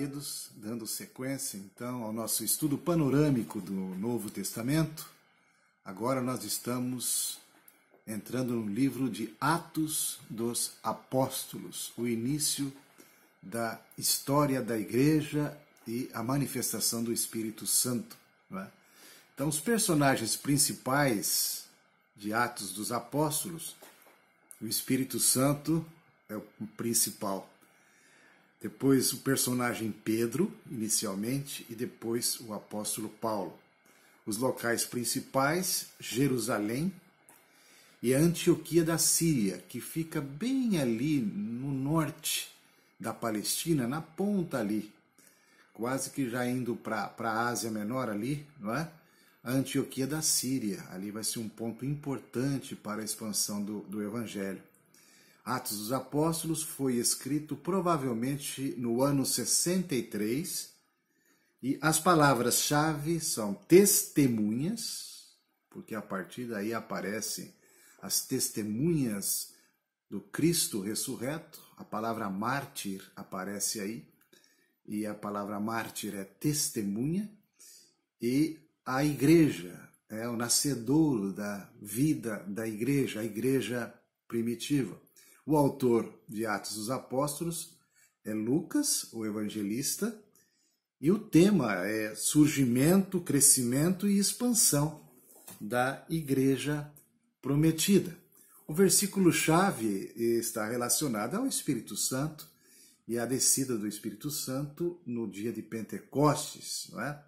queridos, dando sequência então ao nosso estudo panorâmico do Novo Testamento. Agora nós estamos entrando no livro de Atos dos Apóstolos, o início da história da igreja e a manifestação do Espírito Santo, não é? Então, os personagens principais de Atos dos Apóstolos, o Espírito Santo é o principal. Depois o personagem Pedro, inicialmente, e depois o apóstolo Paulo. Os locais principais, Jerusalém e a Antioquia da Síria, que fica bem ali no norte da Palestina, na ponta ali, quase que já indo para a Ásia Menor ali, não é? A Antioquia da Síria, ali vai ser um ponto importante para a expansão do Evangelho. Atos dos Apóstolos foi escrito provavelmente no ano 63 e as palavras-chave são testemunhas, porque a partir daí aparecem as testemunhas do Cristo ressurreto. A palavra mártir aparece aí e a palavra mártir é testemunha, e a igreja é o nascedouro da vida da igreja, a igreja primitiva. O autor de Atos dos Apóstolos é Lucas, o evangelista, e o tema é surgimento, crescimento e expansão da igreja prometida. O versículo-chave está relacionado ao Espírito Santo e à descida do Espírito Santo no dia de Pentecostes, não é?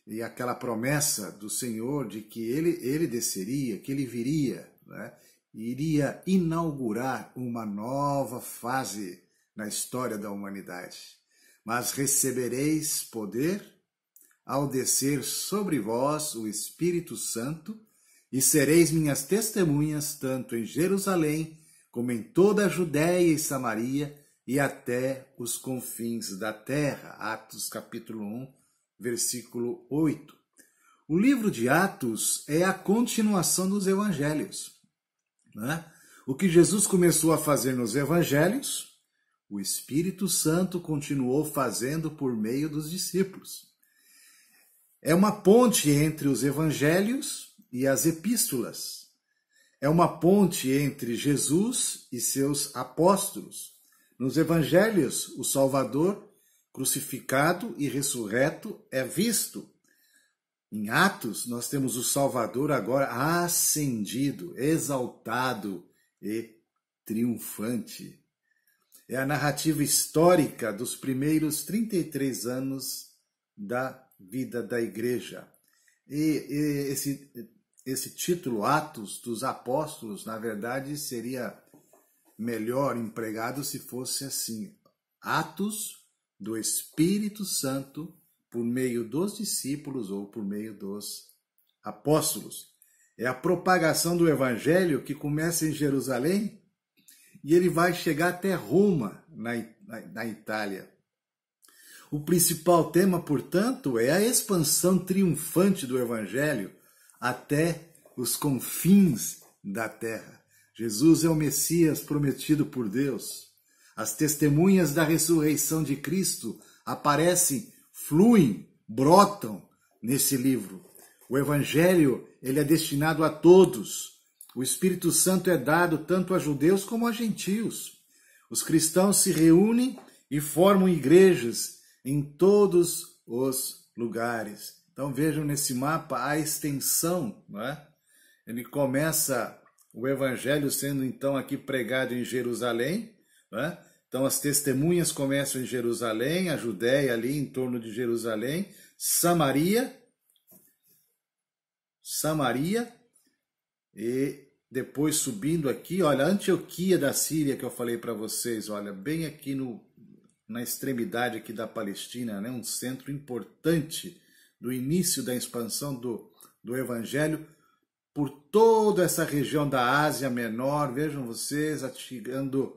E aquela promessa do Senhor de que ele desceria, que ele viria, não é? Iria inaugurar uma nova fase na história da humanidade. Mas recebereis poder ao descer sobre vós o Espírito Santo, e sereis minhas testemunhas tanto em Jerusalém como em toda a Judéia e Samaria e até os confins da terra. Atos capítulo 1, versículo 8. O livro de Atos é a continuação dos evangelhos. Né? O que Jesus começou a fazer nos evangelhos, o Espírito Santo continuou fazendo por meio dos discípulos. É uma ponte entre os evangelhos e as epístolas. É uma ponte entre Jesus e seus apóstolos. Nos evangelhos, o Salvador, crucificado e ressurreto, é visto. Em Atos, nós temos o Salvador agora ascendido, exaltado e triunfante. É a narrativa histórica dos primeiros 33 anos da vida da igreja. E esse título, Atos dos Apóstolos, na verdade, seria melhor empregado se fosse assim: Atos do Espírito Santo por meio dos discípulos ou por meio dos apóstolos. É a propagação do evangelho que começa em Jerusalém e ele vai chegar até Roma, na Itália. O principal tema, portanto, é a expansão triunfante do evangelho até os confins da terra. Jesus é o Messias prometido por Deus. As testemunhas da ressurreição de Cristo aparecem, fluem, brotam nesse livro. O evangelho, ele é destinado a todos. O Espírito Santo é dado tanto a judeus como a gentios. Os cristãos se reúnem e formam igrejas em todos os lugares. Então vejam nesse mapa a extensão, não é? Ele começa o evangelho sendo então aqui pregado em Jerusalém, não é? Então as testemunhas começam em Jerusalém, a Judéia ali em torno de Jerusalém, Samaria, e depois subindo aqui, olha, a Antioquia da Síria que eu falei para vocês, olha, bem aqui na extremidade aqui da Palestina, né? Um centro importante do início da expansão do Evangelho por toda essa região da Ásia Menor, vejam vocês, chegando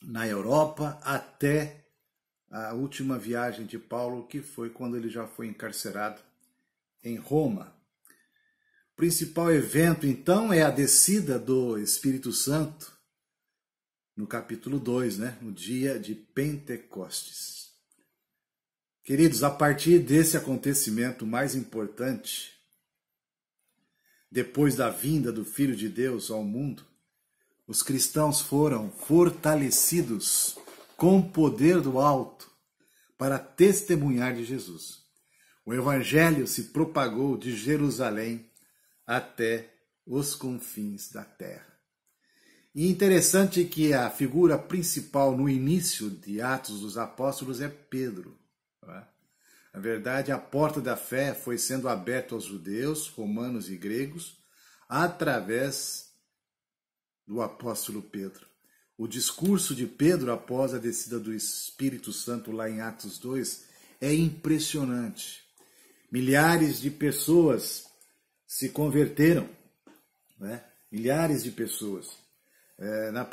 na Europa até a última viagem de Paulo, que foi quando ele já foi encarcerado em Roma. O principal evento, então, é a descida do Espírito Santo no capítulo 2, né? No dia de Pentecostes. Queridos, a partir desse acontecimento mais importante, depois da vinda do Filho de Deus ao mundo, os cristãos foram fortalecidos com o poder do alto para testemunhar de Jesus. O evangelho se propagou de Jerusalém até os confins da terra. E interessante que a figura principal no início de Atos dos Apóstolos é Pedro. Não é? Na verdade, a porta da fé foi sendo aberta aos judeus, romanos e gregos, através do apóstolo Pedro. O discurso de Pedro após a descida do Espírito Santo lá em Atos 2 é impressionante. Milhares de pessoas se converteram, né? Milhares de pessoas. No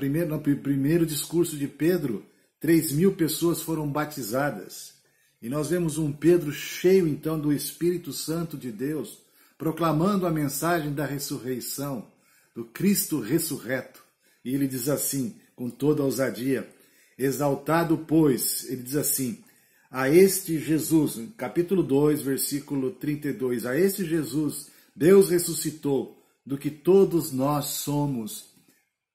primeiro discurso de Pedro, 3.000 pessoas foram batizadas. E nós vemos um Pedro cheio, então, do Espírito Santo de Deus, proclamando a mensagem da ressurreição, do Cristo ressurreto. E ele diz assim, com toda a ousadia, exaltado, pois, ele diz assim, a este Jesus, capítulo 2, versículo 32, a este Jesus, Deus ressuscitou, do que todos nós somos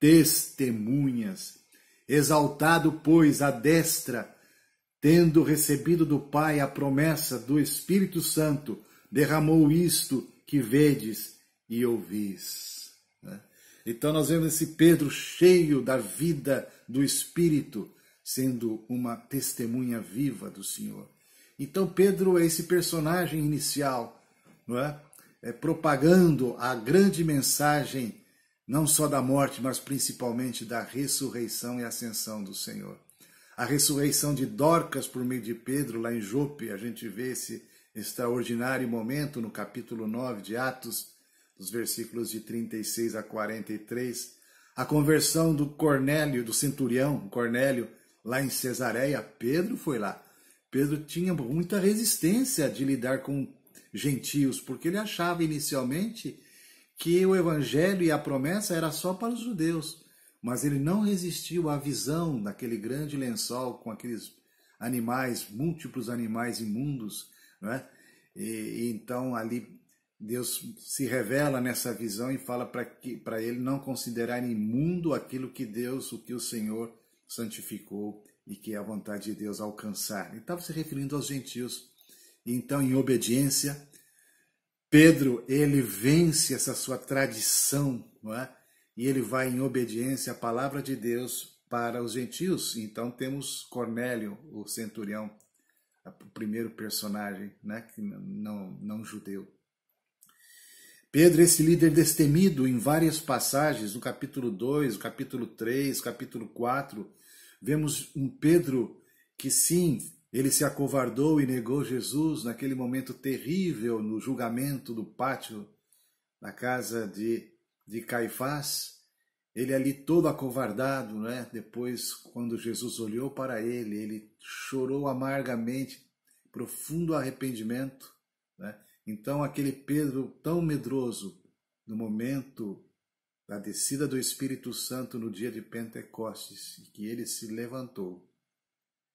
testemunhas. Exaltado, pois, à destra, tendo recebido do Pai a promessa do Espírito Santo, derramou isto que vedes e ouvis. Então nós vemos esse Pedro cheio da vida do Espírito, sendo uma testemunha viva do Senhor. Então Pedro é esse personagem inicial, não é? Propagando a grande mensagem não só da morte, mas principalmente da ressurreição e ascensão do Senhor. A ressurreição de Dorcas por meio de Pedro, lá em Jope, a gente vê esse extraordinário momento no capítulo 9 de Atos, dos versículos de 36 a 43. A conversão do Cornélio, do centurião Cornélio, lá em Cesareia, Pedro foi lá. Pedro tinha muita resistência de lidar com gentios, porque ele achava inicialmente que o evangelho e a promessa era só para os judeus, mas ele não resistiu à visão daquele grande lençol com aqueles animais, múltiplos animais imundos, não é? E então ali Deus se revela nessa visão e fala para ele não considerar imundo aquilo que Deus, o que o Senhor santificou e que é a vontade de Deus alcançar. Ele estava se referindo aos gentios. Então, em obediência, Pedro, ele vence essa sua tradição, não é? E ele vai em obediência à palavra de Deus para os gentios. Então temos Cornélio, o centurião, o primeiro personagem, né? Que não judeu. Pedro, esse líder destemido em várias passagens, no capítulo 2, no capítulo 3, capítulo 4, vemos um Pedro que sim, ele se acovardou e negou Jesus naquele momento terrível no julgamento do pátio da casa de Caifás. Ele ali todo acovardado, né? Depois, quando Jesus olhou para ele chorou amargamente, profundo arrependimento, né? Então aquele Pedro tão medroso, no momento da descida do Espírito Santo no dia de Pentecostes, que ele se levantou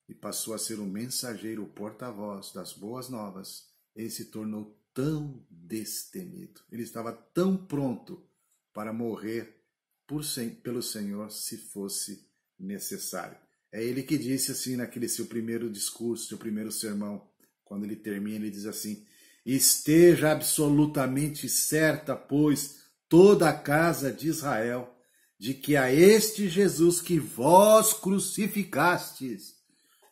e passou a ser o mensageiro, o porta-voz das boas novas, ele se tornou tão destemido. Ele estava tão pronto para morrer pelo Senhor se fosse necessário. É ele que disse assim naquele seu primeiro discurso, seu primeiro sermão, quando ele termina, ele diz assim: esteja absolutamente certa, pois, toda a casa de Israel, de que a este Jesus que vós crucificastes,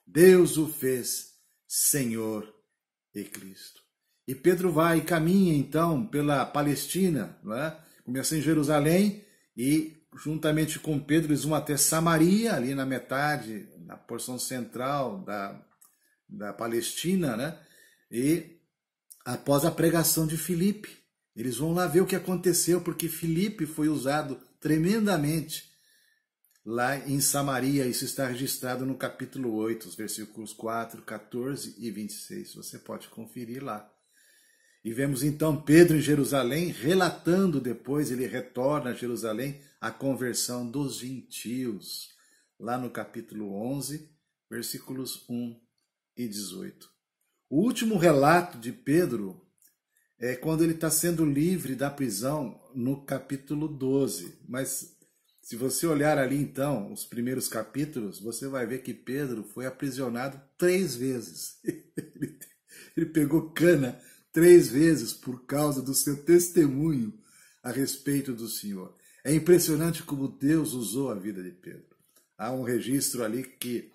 Deus o fez Senhor e Cristo. E Pedro vai e caminha então pela Palestina, não é? Começa em Jerusalém e juntamente com Pedro eles vão até Samaria, ali na metade, na porção central da Palestina, né? E após a pregação de Filipe, eles vão lá ver o que aconteceu, porque Filipe foi usado tremendamente lá em Samaria. Isso está registrado no capítulo 8, os versículos 4, 14 e 26. Você pode conferir lá. E vemos então Pedro em Jerusalém, relatando depois, ele retorna a Jerusalém, a conversão dos gentios. lá no capítulo 11, versículos 1 e 18. O último relato de Pedro é quando ele está sendo livre da prisão no capítulo 12. Mas se você olhar ali então, os primeiros capítulos, você vai ver que Pedro foi aprisionado 3 vezes. Ele pegou cana 3 vezes por causa do seu testemunho a respeito do Senhor. É impressionante como Deus usou a vida de Pedro. Há um registro ali que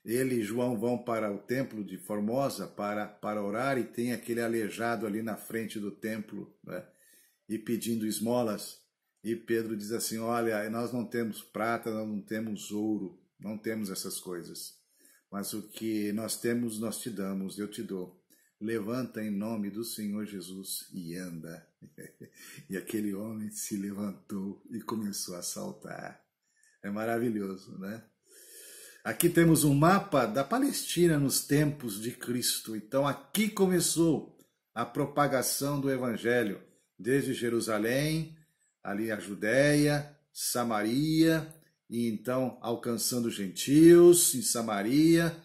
ele e João vão para o templo de Formosa para orar, e tem aquele aleijado ali na frente do templo, né, e pedindo esmolas. E Pedro diz assim: olha, nós não temos prata, nós não temos ouro, não temos essas coisas. Mas o que nós temos, nós te damos, eu te dou. Levanta em nome do Senhor Jesus e anda. E aquele homem se levantou e começou a saltar. É maravilhoso, né? Aqui temos um mapa da Palestina nos tempos de Cristo. Então aqui começou a propagação do Evangelho, desde Jerusalém, ali a Judéia, Samaria, e então alcançando gentios em Samaria,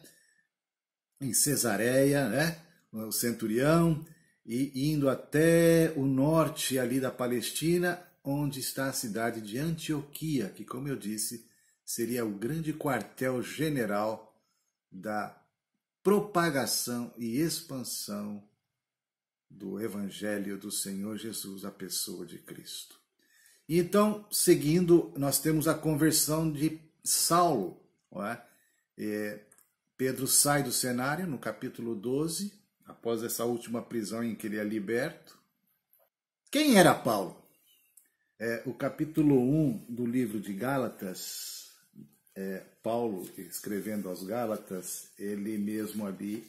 em Cesareia, né? O centurião, e indo até o norte ali da Palestina, onde está a cidade de Antioquia, que, como eu disse, seria o grande quartel-general da propagação e expansão do Evangelho do Senhor Jesus, a pessoa de Cristo. E então, seguindo, nós temos a conversão de Saulo. Não é? Pedro sai do cenário no capítulo 12, após essa última prisão em que ele é liberto. Quem era Paulo? O capítulo 1 do livro de Gálatas, Paulo, escrevendo aos Gálatas, ele mesmo ali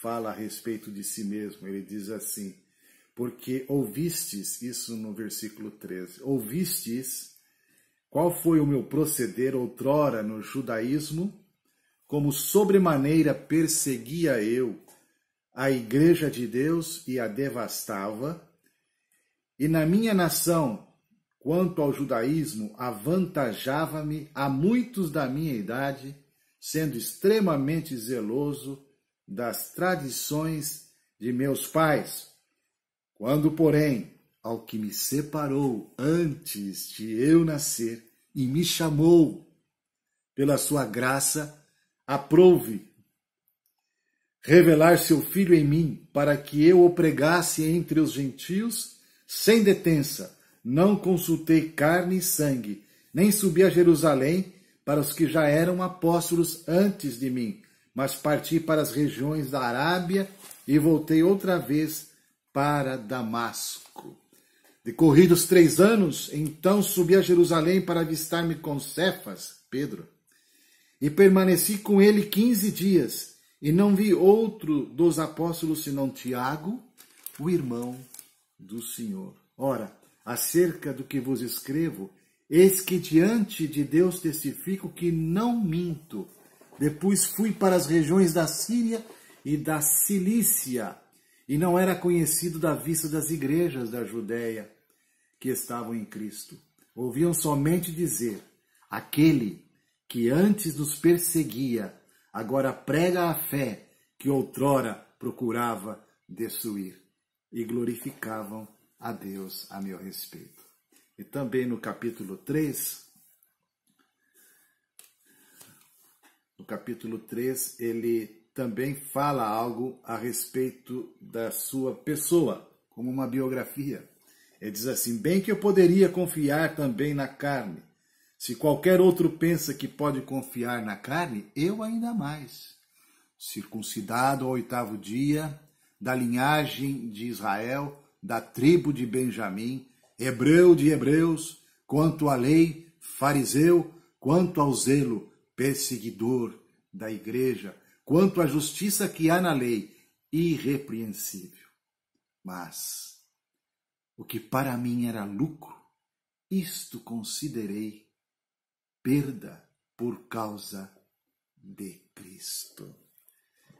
fala a respeito de si mesmo. Ele diz assim: porque ouvistes, isso no versículo 13, ouvistes qual foi o meu proceder outrora no judaísmo, como sobremaneira perseguia eu a igreja de Deus e a devastava, e na minha nação, quanto ao judaísmo, avantajava-me a muitos da minha idade, sendo extremamente zeloso das tradições de meus pais. Quando, porém, ao que me separou antes de eu nascer e me chamou pela sua graça, aprouve revelar seu Filho em mim, para que eu o pregasse entre os gentios sem detença. Não consultei carne e sangue, nem subi a Jerusalém para os que já eram apóstolos antes de mim, mas parti para as regiões da Arábia e voltei outra vez para Damasco. Decorridos 3 anos, então subi a Jerusalém para avistar-me com Cefas, Pedro, e permaneci com ele 15 dias, e não vi outro dos apóstolos senão Tiago, o irmão do Senhor. Ora, acerca do que vos escrevo, eis que diante de Deus testifico que não minto. Depois fui para as regiões da Síria e da Cilícia, e não era conhecido da vista das igrejas da Judéia que estavam em Cristo. Ouviam somente dizer: aquele que antes nos perseguia, agora prega a fé que outrora procurava destruir. E glorificavam a Deus a meu respeito. E também no capítulo 3, ele também fala algo a respeito da sua pessoa, como uma biografia. Ele diz assim: bem que eu poderia confiar também na carne. Se qualquer outro pensa que pode confiar na carne, eu ainda mais. Circuncidado ao 8º dia, da linhagem de Israel, da tribo de Benjamim, hebreu de hebreus, quanto à lei, fariseu, quanto ao zelo, perseguidor da igreja, quanto à justiça que há na lei, irrepreensível. Mas o que para mim era lucro, isto considerei perda por causa de Cristo.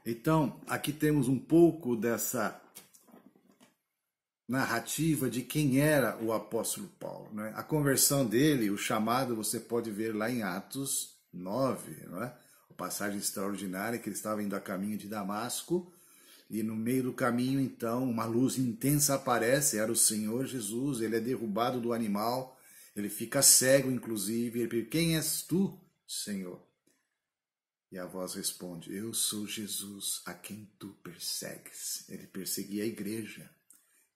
Então, aqui temos um pouco dessa narrativa de quem era o apóstolo Paulo, né? A conversão dele, o chamado, você pode ver lá em Atos 9, não é? A passagem extraordinária que ele estava indo a caminho de Damasco e no meio do caminho, então, uma luz intensa aparece, era o Senhor Jesus, ele é derrubado do animal, ele fica cego, inclusive, ele pergunta, quem és tu, Senhor? E a voz responde, eu sou Jesus, a quem tu persegues. Ele perseguia a igreja.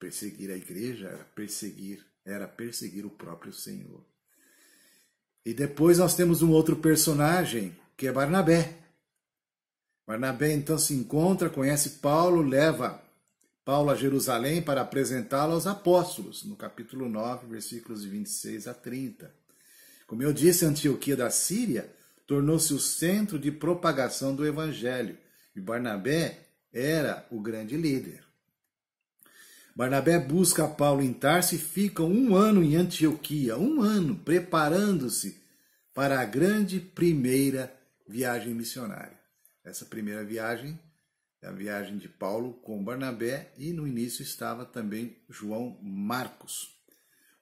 Perseguir a igreja era perseguir o próprio Senhor. E depois nós temos um outro personagem, que é Barnabé. Barnabé então se encontra, conhece Paulo, leva Paulo a Jerusalém para apresentá-lo aos apóstolos, no capítulo 9, versículos de 26 a 30. Como eu disse, Antioquia da Síria tornou-se o centro de propagação do evangelho, e Barnabé era o grande líder. Barnabé busca Paulo em Tarso e fica 1 ano em Antioquia, 1 ano, preparando-se para a grande primeira viagem missionária. Essa primeira viagem é a viagem de Paulo com Barnabé e no início estava também João Marcos.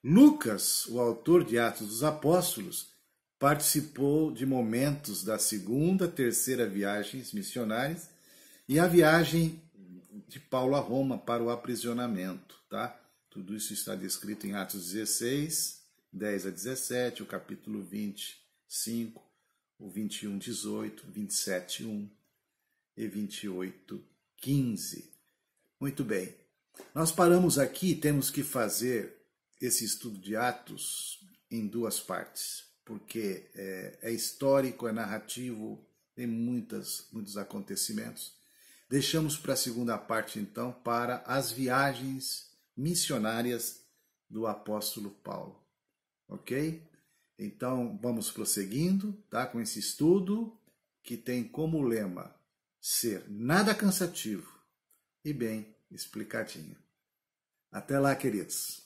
Lucas, o autor de Atos dos Apóstolos, participou de momentos da segunda, terceira viagens missionárias e a viagem de Paulo a Roma para o aprisionamento, tá? Tudo isso está descrito em Atos 16, 10 a 17, o capítulo 25, o 21, 18, 27, 1 e 28, 15. Muito bem. Nós paramos aqui, temos que fazer esse estudo de Atos em 2 partes, porque é histórico, é narrativo, tem muitos acontecimentos. Deixamos para a segunda parte, então, para as viagens missionárias do apóstolo Paulo. Ok? Então, vamos prosseguindo, tá? Com esse estudo que tem como lema ser nada cansativo e bem explicadinho. Até lá, queridos!